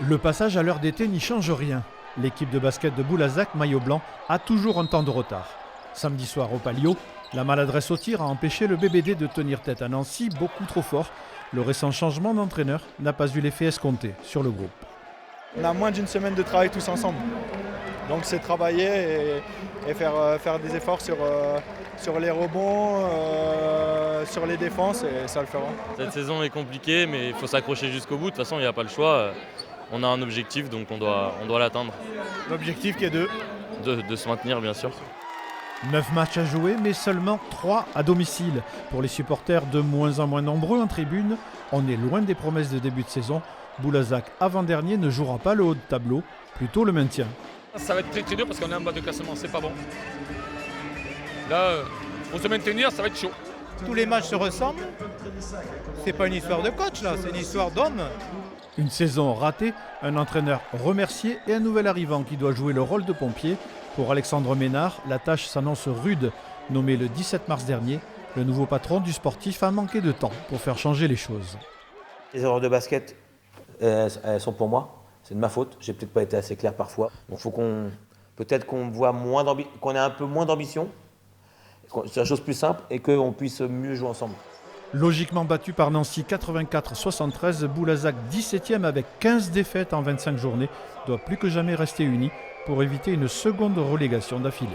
Le passage à l'heure d'été n'y change rien. L'équipe de basket de Boulazac, maillot blanc, a toujours un temps de retard. Samedi soir au Palio, la maladresse au tir a empêché le BBD de tenir tête à Nancy beaucoup trop fort. Le récent changement d'entraîneur n'a pas eu l'effet escompté sur le groupe. On a moins d'une semaine de travail tous ensemble. Donc c'est travailler et faire des efforts sur les rebonds, sur les défenses et ça le fera. Cette saison est compliquée mais il faut s'accrocher jusqu'au bout. De toute façon il n'y a pas le choix. On a un objectif donc on doit l'atteindre. L'objectif qui est de se maintenir bien sûr. 9 matchs à jouer, mais seulement 3 à domicile. Pour les supporters de moins en moins nombreux en tribune, on est loin des promesses de début de saison. Boulazac, avant-dernier, ne jouera pas le haut de tableau, plutôt le maintien. Ça va être très très dur parce qu'on est en bas de classement, c'est pas bon. Là, pour se maintenir, ça va être chaud. Tous les matchs se ressemblent. C'est pas une histoire de coach là, c'est une histoire d'homme. Une saison ratée, un entraîneur remercié et un nouvel arrivant qui doit jouer le rôle de pompier. Pour Alexandre Ménard, la tâche s'annonce rude. Nommé le 17 mars dernier, le nouveau patron du sportif a manqué de temps pour faire changer les choses. Les erreurs de basket, elles sont pour moi. C'est de ma faute. J'ai peut-être pas été assez clair parfois. Donc faut peut-être qu'on voit qu'on ait un peu moins d'ambition. C'est la chose plus simple et qu'on puisse mieux jouer ensemble. Logiquement battu par Nancy 84-73, Boulazac 17e avec 15 défaites en 25 journées doit plus que jamais rester uni pour éviter une seconde relégation d'affilée.